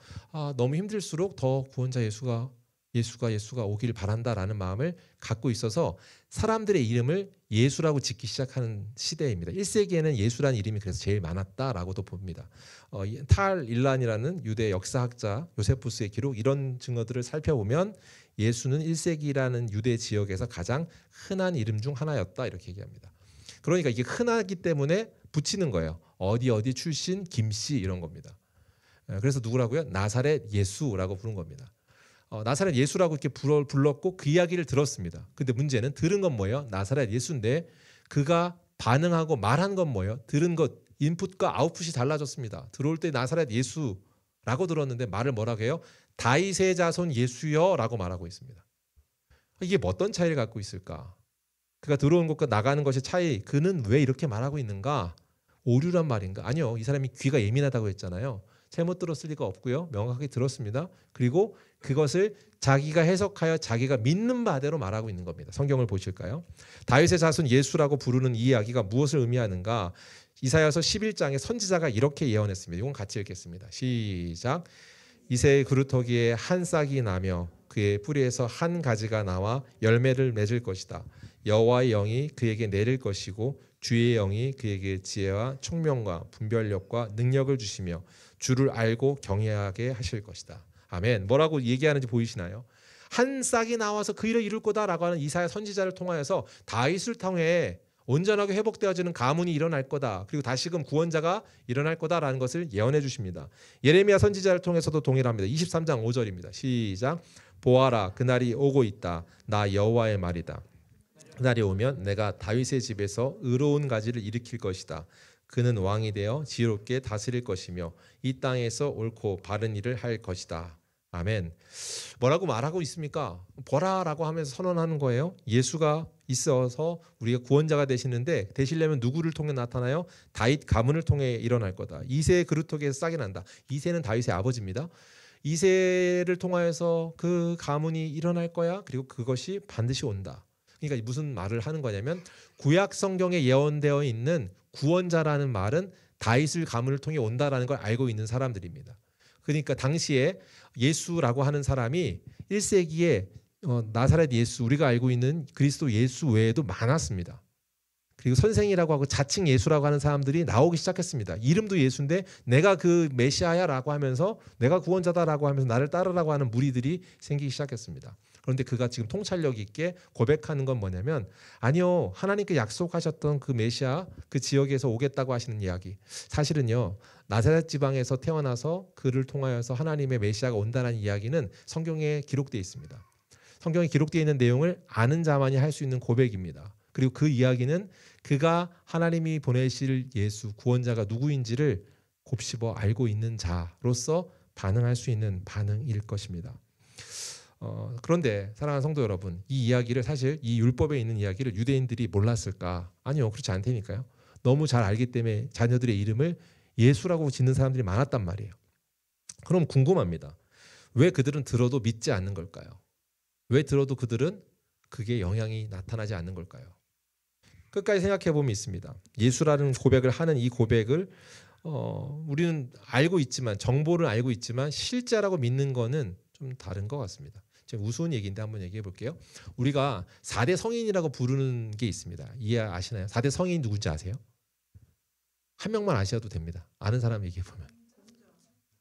너무 힘들수록 더 구원자 예수가 오길 바란다라는 마음을 갖고 있어서 사람들의 이름을 예수라고 짓기 시작하는 시대입니다. 1세기에는 예수라는 이름이 그래서 제일 많았다라고도 봅니다. 탈일란이라는 유대 역사학자 요세푸스의 기록, 이런 증거들을 살펴보면 예수는 1세기라는 유대 지역에서 가장 흔한 이름 중 하나였다 이렇게 얘기합니다. 그러니까 이게 흔하기 때문에 붙이는 거예요. 어디 출신 김씨 이런 겁니다. 그래서 누구라고요? 나사렛 예수라고 부른 겁니다. 나사렛 예수라고 이렇게 불렀고 그 이야기를 들었습니다. 근데 문제는 들은 건 뭐예요? 나사렛 예수인데 그가 반응하고 말한 건 뭐예요? 들은 것, 인풋과 아웃풋이 달라졌습니다. 들어올 때 나사렛 예수라고 들었는데 말을 뭐라고 해요? 다윗의 자손 예수여 라고 말하고 있습니다. 이게 어떤 차이를 갖고 있을까? 그가 들어온 것과 나가는 것의 차이, 그는 왜 이렇게 말하고 있는가? 오류란 말인가? 아니요. 이 사람이 귀가 예민하다고 했잖아요. 잘못 들었을 리가 없고요. 명확하게 들었습니다. 그리고 그것을 자기가 해석하여 자기가 믿는 바대로 말하고 있는 겁니다. 성경을 보실까요? 다윗의 자손 예수라고 부르는 이 이야기가 무엇을 의미하는가? 이사야서 11장에 선지자가 이렇게 예언했습니다. 이건 같이 읽겠습니다. 시작. 이새의 그루터기에 한 싹이 나며 그의 뿌리에서 한 가지가 나와 열매를 맺을 것이다. 여호와의 영이 그에게 내릴 것이고 주의 영이 그에게 지혜와 총명과 분별력과 능력을 주시며 주를 알고 경외하게 하실 것이다. 아멘. 뭐라고 얘기하는지 보이시나요? 한 싹이 나와서 그 일을 이룰 거다라고 하는 이사야 선지자를 통하여서 다윗을 통해 온전하게 회복되어지는 가문이 일어날 거다. 그리고 다시금 구원자가 일어날 거다라는 것을 예언해 주십니다. 예레미야 선지자를 통해서도 동일합니다. 23장 5절입니다. 시작. 보아라, 그날이 오고 있다. 나 여호와의 말이다. 그날이 오면 내가 다윗의 집에서 의로운 가지를 일으킬 것이다. 그는 왕이 되어 지혜롭게 다스릴 것이며 이 땅에서 옳고 바른 일을 할 것이다. 아멘. 뭐라고 말하고 있습니까? 보라라고 하면서 선언하는 거예요. 예수가 있어서 우리가 구원자가 되시려면 누구를 통해 나타나요? 다윗 가문을 통해 일어날 거다. 이새의 그루터기에서 싹이 난다. 이새는 다윗의 아버지입니다. 이새를 통하여서 그 가문이 일어날 거야. 그리고 그것이 반드시 온다. 그러니까 무슨 말을 하는 거냐면 구약 성경에 예언되어 있는 구원자라는 말은 다윗을 가문을 통해 온다라는 걸 알고 있는 사람들입니다. 그러니까 당시에 예수라고 하는 사람이 1세기에 나사렛 예수, 우리가 알고 있는 그리스도 예수 외에도 많았습니다. 그리고 선생이라고 하고 자칭 예수라고 하는 사람들이 나오기 시작했습니다. 이름도 예수인데 내가 그 메시아야라고 하면서 내가 구원자다라고 하면서 나를 따르라고 하는 무리들이 생기기 시작했습니다. 그런데 그가 지금 통찰력 있게 고백하는 건 뭐냐면 아니요, 하나님께 약속하셨던 그 메시아 그 지역에서 오겠다고 하시는 이야기, 사실은요 나사렛 지방에서 태어나서 그를 통하여서 하나님의 메시아가 온다는 이야기는 성경에 기록되어 있습니다. 성경에 기록되어 있는 내용을 아는 자만이 할 수 있는 고백입니다. 그리고 그 이야기는 그가 하나님이 보내실 예수 구원자가 누구인지를 곱씹어 알고 있는 자로서 반응할 수 있는 반응일 것입니다. 그런데 사랑하는 성도 여러분, 이 이야기를 사실 이 율법에 있는 이야기를 유대인들이 몰랐을까? 아니요, 그렇지 않다니까요. 너무 잘 알기 때문에 자녀들의 이름을 예수라고 짓는 사람들이 많았단 말이에요. 그럼 궁금합니다. 왜 그들은 들어도 믿지 않는 걸까요? 왜 들어도 그들은 그게 영향이 나타나지 않는 걸까요? 끝까지 생각해 보면 있습니다. 예수라는 고백을 하는 이 고백을 우리는 알고 있지만 정보를 알고 있지만 실제라고 믿는 거는 좀 다른 것 같습니다. 좀 우스운 얘기인데 한번 얘기해 볼게요. 우리가 4대 성인이라고 부르는 게 있습니다. 이해 아시나요? 4대 성인이 누군지 아세요? 한 명만 아셔도 됩니다. 아는 사람 얘기해 보면.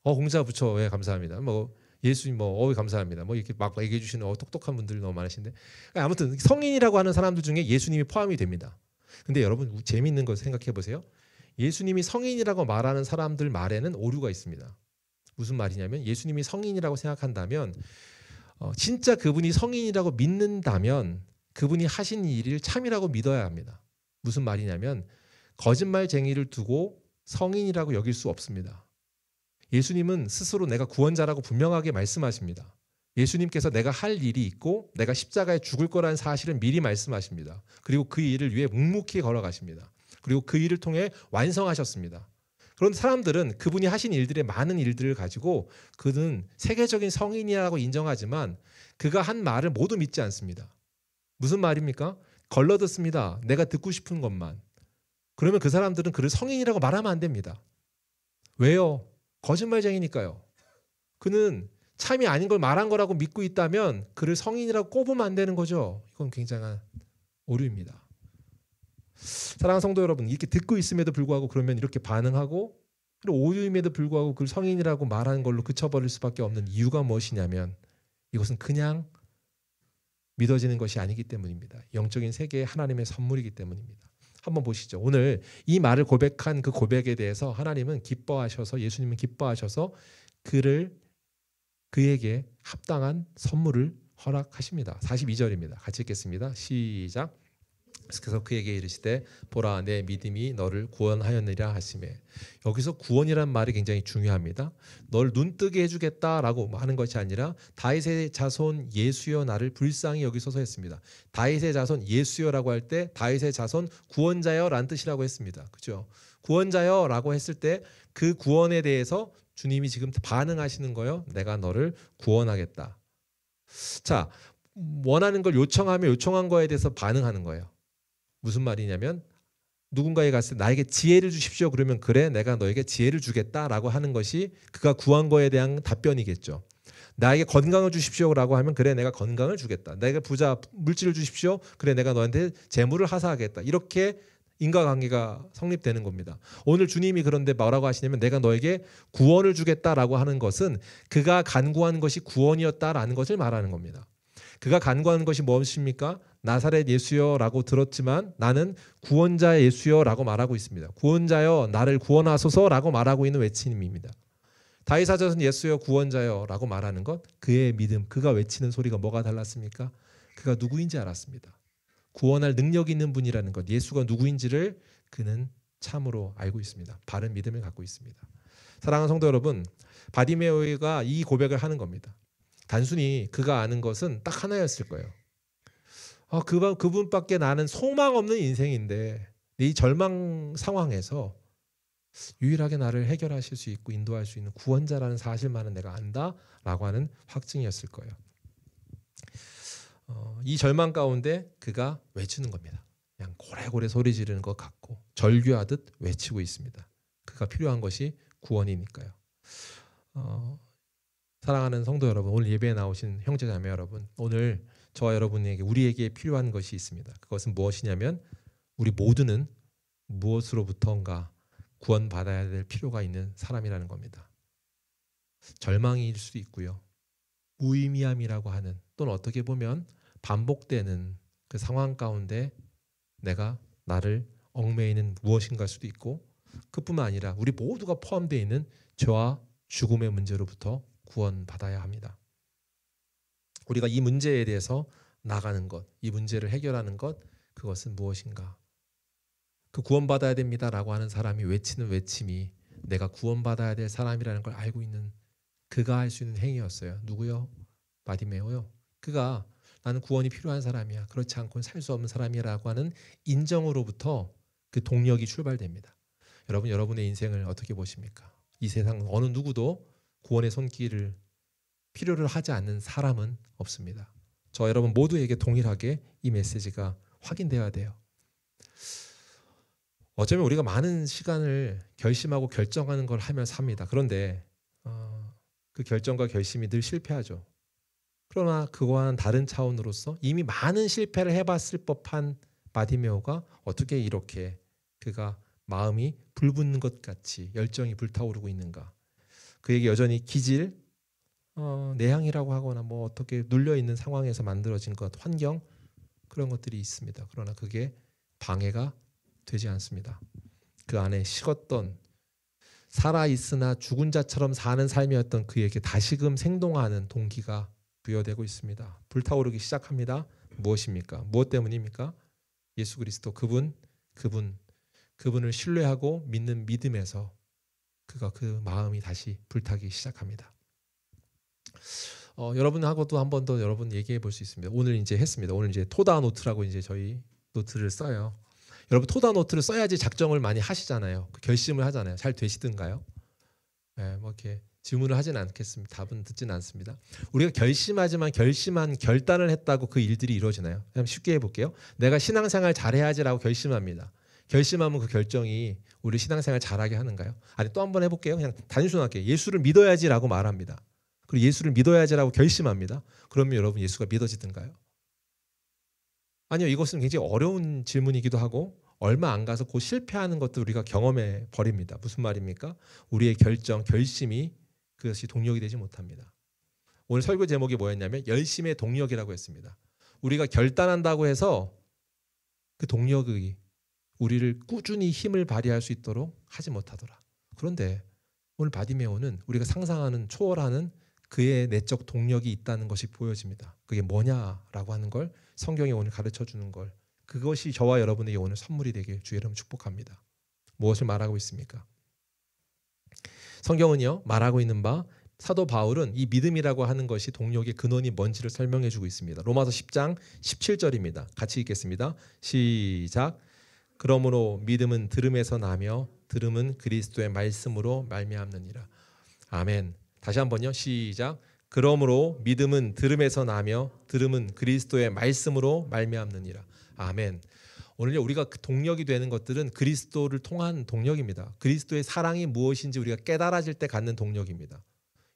공자 부처, 예, 감사합니다. 뭐 예수님 감사합니다. 뭐 이렇게 막 얘기해 주시는 똑똑한 분들이 너무 많으신데 아무튼 성인이라고 하는 사람들 중에 예수님이 포함이 됩니다. 근데 여러분 재미있는 걸 생각해 보세요. 예수님이 성인이라고 말하는 사람들 말에는 오류가 있습니다. 무슨 말이냐면 예수님이 성인이라고 생각한다면 진짜 그분이 성인이라고 믿는다면 그분이 하신 일을 참이라고 믿어야 합니다. 무슨 말이냐면 거짓말쟁이를 두고 성인이라고 여길 수 없습니다. 예수님은 스스로 내가 구원자라고 분명하게 말씀하십니다. 예수님께서 내가 할 일이 있고 내가 십자가에 죽을 거라는 사실을 미리 말씀하십니다. 그리고 그 일을 위해 묵묵히 걸어가십니다. 그리고 그 일을 통해 완성하셨습니다. 그런데 사람들은 그분이 하신 일들의 많은 일들을 가지고 그는 세계적인 성인이라고 인정하지만 그가 한 말을 모두 믿지 않습니다. 무슨 말입니까? 걸러듣습니다. 내가 듣고 싶은 것만. 그러면 그 사람들은 그를 성인이라고 말하면 안 됩니다. 왜요? 거짓말쟁이니까요. 그는 참이 아닌 걸 말한 거라고 믿고 있다면 그를 성인이라고 꼽으면 안 되는 거죠. 이건 굉장한 오류입니다. 사랑하는 성도 여러분, 이렇게 듣고 있음에도 불구하고 그러면 이렇게 반응하고 오류임에도 불구하고 그를 성인이라고 말하는 걸로 그쳐버릴 수밖에 없는 이유가 무엇이냐면 이것은 그냥 믿어지는 것이 아니기 때문입니다. 영적인 세계의 하나님의 선물이기 때문입니다. 한번 보시죠. 오늘 이 말을 고백한 그 고백에 대해서 하나님은 기뻐하셔서 예수님은 기뻐하셔서 그에게 합당한 선물을 허락하십니다. 42절입니다. 같이 읽겠습니다. 시작. 그래서 그에게 이르시되 보라 내 믿음이 너를 구원하였느니라 하시매. 여기서 구원이란 말이 굉장히 중요합니다. 널 눈뜨게 해주겠다라고 하는 것이 아니라 다윗의 자손 예수여 나를 불쌍히 여기소서 했습니다. 다윗의 자손 예수여라고 할 때 다윗의 자손 구원자여라는 뜻이라고 했습니다. 그렇죠? 구원자여라고 했을 때 그 구원에 대해서 주님이 지금 반응하시는 거예요. 내가 너를 구원하겠다. 자, 원하는 걸 요청하면 요청한 거에 대해서 반응하는 거예요. 무슨 말이냐면 누군가에 갔을 때 나에게 지혜를 주십시오. 그러면 그래 내가 너에게 지혜를 주겠다라고 하는 것이 그가 구한 거에 대한 답변이겠죠. 나에게 건강을 주십시오라고 하면 그래 내가 건강을 주겠다. 내게 부자 물질을 주십시오. 그래 내가 너한테 재물을 하사하겠다. 이렇게 인과관계가 성립되는 겁니다. 오늘 주님이 그런데 뭐라고 하시냐면 내가 너에게 구원을 주겠다라고 하는 것은 그가 간구한 것이 구원이었다라는 것을 말하는 겁니다. 그가 간구하는 것이 무엇입니까? 나사렛 예수여라고 들었지만 나는 구원자 예수여라고 말하고 있습니다. 구원자여 나를 구원하소서라고 말하고 있는 외침입니다. 다윗의 자손 예수여 구원자여라고 말하는 것, 그의 믿음, 그가 외치는 소리가 뭐가 달랐습니까? 그가 누구인지 알았습니다. 구원할 능력이 있는 분이라는 것, 예수가 누구인지를 그는 참으로 알고 있습니다. 바른 믿음을 갖고 있습니다. 사랑하는 성도 여러분, 바디메오가 이 고백을 하는 겁니다. 단순히 그가 아는 것은 딱 하나였을 거예요. 그분밖에 나는 소망 없는 인생인데 이 절망 상황에서 유일하게 나를 해결하실 수 있고 인도할 수 있는 구원자라는 사실만은 내가 안다라고 하는 확증이었을 거예요. 이 절망 가운데 그가 외치는 겁니다. 그냥 고래고래 소리 지르는 것 같고 절규하듯 외치고 있습니다. 그가 필요한 것이 구원이니까요. 사랑하는 성도 여러분, 오늘 예배에 나오신 형제 자매 여러분, 오늘 저와 여러분에게 우리에게 필요한 것이 있습니다. 그것은 무엇이냐면 우리 모두는 무엇으로부터인가 구원받아야 될 필요가 있는 사람이라는 겁니다. 절망일 수도 있고요. 무의미함이라고 하는 또는 어떻게 보면 반복되는 그 상황 가운데 내가 나를 얽매이는 무엇인가일 수도 있고 그뿐만 아니라 우리 모두가 포함되어 있는 죄와 죽음의 문제로부터 구원받아야 합니다. 우리가 이 문제에 대해서 나가는 것, 이 문제를 해결하는 것, 그것은 무엇인가? 그 구원받아야 됩니다라고 하는 사람이 외치는 외침이 내가 구원받아야 될 사람이라는 걸 알고 있는 그가 할 수 있는 행위였어요. 누구요? 바디메오요. 그가 나는 구원이 필요한 사람이야. 그렇지 않고는 살 수 없는 사람이라고 하는 인정으로부터 그 동력이 출발됩니다. 여러분, 여러분의 인생을 어떻게 보십니까? 이 세상 어느 누구도 구원의 손길을 필요를 하지 않는 사람은 없습니다. 저 여러분 모두에게 동일하게 이 메시지가 확인되어야 돼요. 어쩌면 우리가 많은 시간을 결심하고 결정하는 걸 하며 삽니다. 그런데 그 결정과 결심이 늘 실패하죠. 그러나 그와는 다른 차원으로서 이미 많은 실패를 해봤을 법한 바디메오가 어떻게 이렇게 그가 마음이 불붙는 것 같이 열정이 불타오르고 있는가? 그에게 여전히 기질, 내향이라고 하거나 뭐 어떻게 눌려있는 상황에서 만들어진 것, 환경 그런 것들이 있습니다. 그러나 그게 방해가 되지 않습니다. 그 안에 식었던 살아있으나 죽은 자처럼 사는 삶이었던 그에게 다시금 생동하는 동기가 부여되고 있습니다. 불타오르기 시작합니다. 무엇입니까? 무엇 때문입니까? 예수 그리스도 그분을 신뢰하고 믿는 믿음에서 그가 그 마음이 다시 불타기 시작합니다. 여러분하고도 한 번 더 여러분 얘기해 볼 수 있습니다. 오늘 이제 했습니다. 오늘 이제 토다 노트라고 이제 저희 노트를 써요. 여러분 토다 노트를 써야지 작정을 많이 하시잖아요. 결심을 하잖아요. 잘 되시든가요? 네, 뭐 이렇게 질문을 하진 않겠습니다. 답은 듣진 않습니다. 우리가 결심한 결단을 했다고 그 일들이 이루어지나요? 그냥 쉽게 해볼게요. 내가 신앙생활 잘해야지라고 결심합니다. 결심하면 그 결정이 우리 신앙생활 잘하게 하는가요? 아니 또 한 번 해볼게요. 그냥 단순하게 예수를 믿어야지라고 말합니다. 그리고 예수를 믿어야지라고 결심합니다. 그러면 여러분 예수가 믿어지든가요? 아니요. 이것은 굉장히 어려운 질문이기도 하고 얼마 안 가서 곧 실패하는 것도 우리가 경험해 버립니다. 무슨 말입니까? 우리의 결심이 그것이 동력이 되지 못합니다. 오늘 설교 제목이 뭐였냐면 열심의 동력이라고 했습니다. 우리가 결단한다고 해서 그 동력이 우리를 꾸준히 힘을 발휘할 수 있도록 하지 못하더라. 그런데 오늘 바디메오는 우리가 상상하는 초월하는 그의 내적 동력이 있다는 것이 보여집니다. 그게 뭐냐라고 하는 걸 성경이 오늘 가르쳐주는 걸 그것이 저와 여러분에게 오늘 선물이 되길 주의 이름 축복합니다. 무엇을 말하고 있습니까? 성경은요 말하고 있는 바 사도 바울은 이 믿음이라고 하는 것이 동력의 근원이 뭔지를 설명해 주고 있습니다. 로마서 10장 17절입니다. 같이 읽겠습니다. 시작. 그러므로 믿음은 들음에서 나며 들음은 그리스도의 말씀으로 말미암느니라. 아멘. 다시 한번요. 시작. 그러므로 믿음은 들음에서 나며 들음은 그리스도의 말씀으로 말미암느니라. 아멘. 오늘 우리가 그 동력이 되는 것들은 그리스도를 통한 동력입니다. 그리스도의 사랑이 무엇인지 우리가 깨달아질 때 갖는 동력입니다.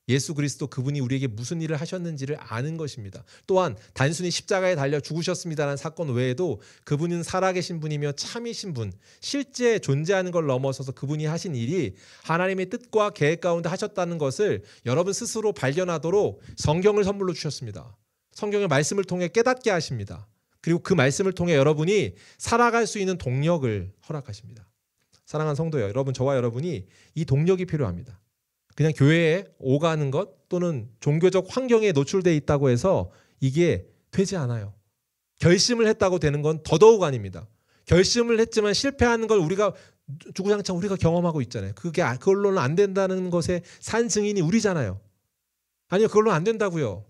예수 그리스도 그분이 우리에게 무슨 일을 하셨는지를 아는 것입니다. 또한 단순히 십자가에 달려 죽으셨습니다라는 사건 외에도 그분은 살아계신 분이며 참이신 분, 실제 존재하는 걸 넘어서서 그분이 하신 일이 하나님의 뜻과 계획 가운데 하셨다는 것을 여러분 스스로 발견하도록 성경을 선물로 주셨습니다. 성경의 말씀을 통해 깨닫게 하십니다. 그리고 그 말씀을 통해 여러분이 살아갈 수 있는 동력을 허락하십니다. 사랑하는 성도여, 여러분 저와 여러분이 이 동력이 필요합니다. 그냥 교회에 오가는 것 또는 종교적 환경에 노출되어 있다고 해서 이게 되지 않아요. 결심을 했다고 되는 건 더더욱 아닙니다. 결심을 했지만 실패하는 걸 우리가 주구장창 우리가 경험하고 있잖아요. 그걸로는 안 된다는 것의 산 증인이 우리잖아요. 아니요, 그걸로는 안 된다고요.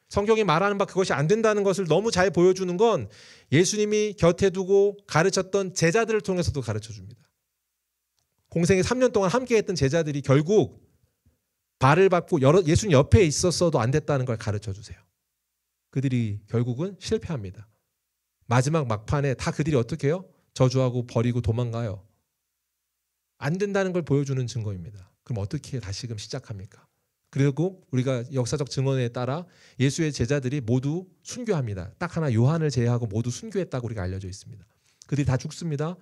성경이 말하는 바 그것이 안 된다는 것을 너무 잘 보여주는 건 예수님이 곁에 두고 가르쳤던 제자들을 통해서도 가르쳐줍니다. 공생에 3년 동안 함께했던 제자들이 결국 발을 밟고 예수님 옆에 있었어도 안 됐다는 걸 가르쳐주세요. 그들이 결국은 실패합니다. 마지막 막판에 다 그들이 어떻게 해요? 저주하고 버리고 도망가요. 안 된다는 걸 보여주는 증거입니다. 그럼 어떻게 다시금 시작합니까? 그리고 우리가 역사적 증언에 따라 예수의 제자들이 모두 순교합니다. 딱 하나 요한을 제외하고 모두 순교했다고 우리가 알려져 있습니다. 그들이 다 죽습니다.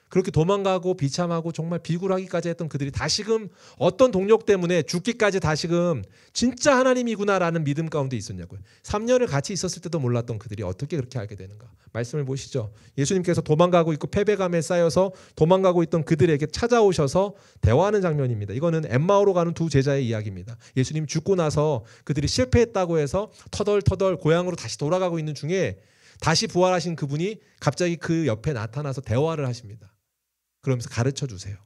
그렇게 도망가고 비참하고 정말 비굴하기까지 했던 그들이 다시금 어떤 동력 때문에 죽기까지 다시금 진짜 하나님이구나라는 믿음 가운데 있었냐고요. 3년을 같이 있었을 때도 몰랐던 그들이 어떻게 그렇게 알게 되는가. 말씀을 보시죠. 예수님께서 도망가고 있고 패배감에 쌓여서 도망가고 있던 그들에게 찾아오셔서 대화하는 장면입니다. 이거는 엠마오로 가는 두 제자의 이야기입니다. 예수님이 죽고 나서 그들이 실패했다고 해서 터덜터덜 고향으로 다시 돌아가고 있는 중에 다시 부활하신 그분이 갑자기 그 옆에 나타나서 대화를 하십니다. 그러면서 가르쳐 주세요.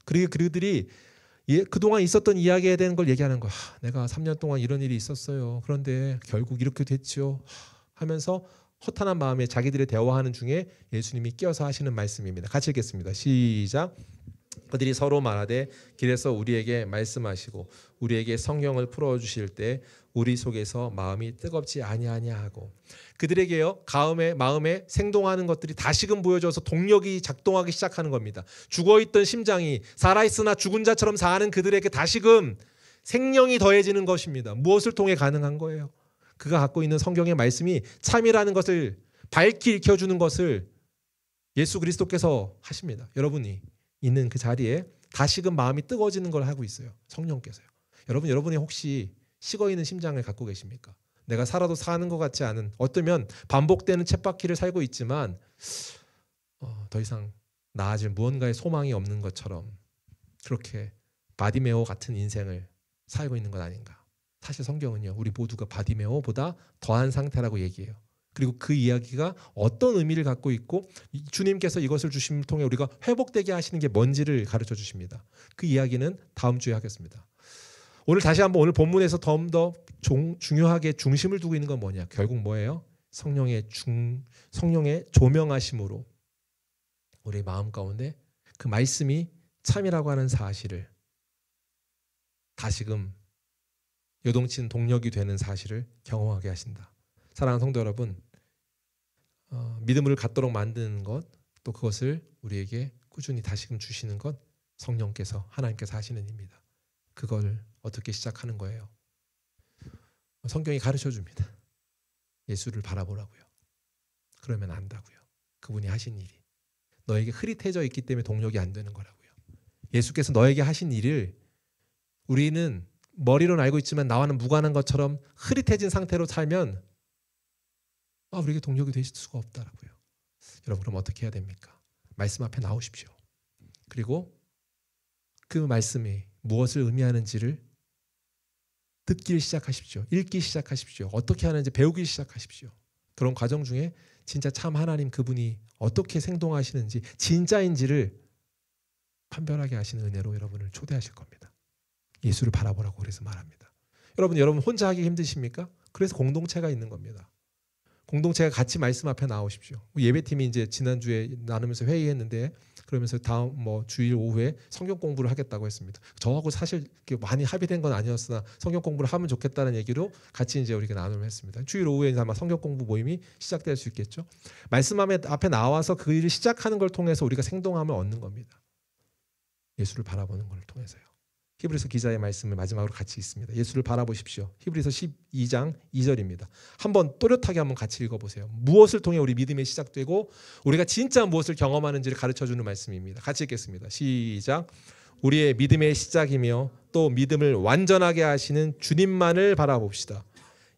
그리고 그들이 그동안 있었던 이야기에 대한 걸 얘기하는 거야. 내가 3년 동안 이런 일이 있었어요. 그런데 결국 이렇게 됐죠. 하면서 허탄한 마음에 자기들의 대화하는 중에 예수님이 끼어서 하시는 말씀입니다. 같이 읽겠습니다. 시작. 그들이 서로 말하되 길에서 우리에게 말씀하시고 우리에게 성경을 풀어주실 때 우리 속에서 마음이 뜨겁지 아니하냐 하고 그들에게요 마음에 생동하는 것들이 다시금 보여져서 동력이 작동하기 시작하는 겁니다. 죽어있던 심장이 살아있으나 죽은 자처럼 사는 그들에게 다시금 생명이 더해지는 것입니다. 무엇을 통해 가능한 거예요? 그가 갖고 있는 성경의 말씀이 참이라는 것을 밝히 읽혀주는 것을 예수 그리스도께서 하십니다. 여러분이 있는 그 자리에 다시금 마음이 뜨거워지는 걸 하고 있어요. 성령께서요. 여러분이 혹시 식어있는 심장을 갖고 계십니까? 내가 살아도 사는 것 같지 않은 어쩌면 반복되는 쳇바퀴를 살고 있지만 더 이상 나아질 무언가의 소망이 없는 것처럼 그렇게 바디메오 같은 인생을 살고 있는 것 아닌가. 사실 성경은요 우리 모두가 바디메오보다 더한 상태라고 얘기해요. 그리고 그 이야기가 어떤 의미를 갖고 있고 주님께서 이것을 주심을 통해 우리가 회복되게 하시는 게 뭔지를 가르쳐 주십니다. 그 이야기는 다음 주에 하겠습니다. 오늘 다시 한번 오늘 본문에서 더 중요하게 중심을 두고 있는 건 뭐냐? 결국 뭐예요? 성령의 조명하심으로 우리 마음 가운데 그 말씀이 참이라고 하는 사실을 다시금 요동치는 동력이 되는 사실을 경험하게 하신다. 사랑하는 성도 여러분, 믿음을 갖도록 만드는 것, 또 그것을 우리에게 꾸준히 다시금 주시는 것 성령께서 하나님께서 하시는 일입니다. 그걸 어떻게 시작하는 거예요? 성경이 가르쳐 줍니다. 예수를 바라보라고요. 그러면 안다고요. 그분이 하신 일이 너에게 흐릿해져 있기 때문에 동력이 안 되는 거라고요. 예수께서 너에게 하신 일을 우리는 머리로는 알고 있지만 나와는 무관한 것처럼 흐릿해진 상태로 살면 우리에게 동력이 되실 수가 없다라고요. 여러분 그럼 어떻게 해야 됩니까? 말씀 앞에 나오십시오. 그리고 그 말씀이 무엇을 의미하는지를 듣기 시작하십시오. 읽기 시작하십시오. 어떻게 하는지 배우기 시작하십시오. 그런 과정 중에 진짜 참 하나님 그분이 어떻게 생동하시는지 진짜인지를 판별하게 하시는 은혜로 여러분을 초대하실 겁니다. 예수를 바라보라고 그래서 말합니다. 여러분 혼자 하기 힘드십니까? 그래서 공동체가 있는 겁니다. 공동체가 같이 말씀 앞에 나오십시오. 예배팀이 이제 지난주에 나누면서 회의했는데 그러면서 다음 주일 오후에 성경 공부를 하겠다고 했습니다. 저하고 사실 많이 합의된 건 아니었으나 성경 공부를 하면 좋겠다는 얘기로 같이 이제 우리가 나눔을 했습니다. 주일 오후에 아마 성경 공부 모임이 시작될 수 있겠죠. 말씀 앞에 나와서 그 일을 시작하는 걸 통해서 우리가 생동함을 얻는 겁니다. 예수를 바라보는 걸 통해서요. 히브리서 기자의 말씀을 마지막으로 같이 읽습니다. 예수를 바라보십시오. 히브리서 12장 2절입니다. 한번 또렷하게 한번 같이 읽어보세요. 무엇을 통해 우리 믿음이 시작되고 우리가 진짜 무엇을 경험하는지를 가르쳐주는 말씀입니다. 같이 읽겠습니다. 시작. 우리의 믿음의 시작이며 또 믿음을 완전하게 하시는 주님만을 바라봅시다.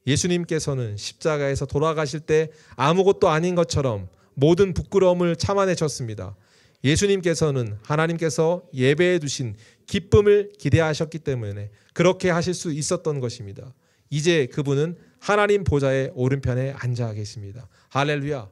예수님께서는 십자가에서 돌아가실 때 아무것도 아닌 것처럼 모든 부끄러움을 참아내셨습니다. 예수님께서는 하나님께서 예배해 두신 기쁨을 기대하셨기 때문에 그렇게 하실 수 있었던 것입니다. 이제 그분은 하나님 보좌의 오른편에 앉아 계십니다. 할렐루야.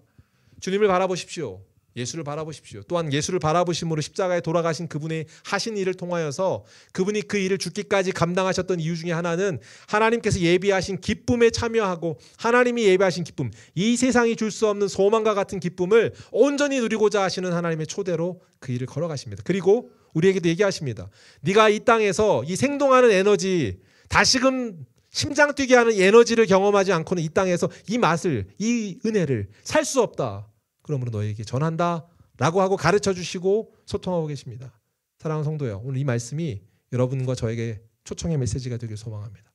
주님을 바라보십시오. 예수를 바라보십시오. 또한 예수를 바라보심으로 십자가에 돌아가신 그분의 하신 일을 통하여서 그분이 그 일을 죽기까지 감당하셨던 이유 중에 하나는 하나님께서 예비하신 기쁨에 참여하고 하나님이 예비하신 기쁨, 이 세상이 줄 수 없는 소망과 같은 기쁨을 온전히 누리고자 하시는 하나님의 초대로 그 일을 걸어가십니다. 그리고 우리에게도 얘기하십니다. 네가 이 땅에서 이 생동하는 에너지 다시금 심장 뛰게 하는 에너지를 경험하지 않고는 이 땅에서 이 맛을, 이 은혜를 살 수 없다. 그러므로 너에게 전한다 라고 하고 가르쳐 주시고 소통하고 계십니다. 사랑하는 성도요, 오늘 이 말씀이 여러분과 저에게 초청의 메시지가 되길 소망합니다.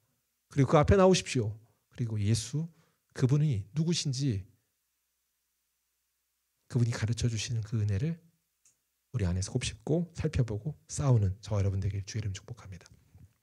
그리고 그 앞에 나오십시오. 그리고 예수, 그분이 누구신지, 그분이 가르쳐 주시는 그 은혜를 우리 안에서 곱씹고 살펴보고 싸우는 저와 여러분 되길 주의 이름 축복합니다.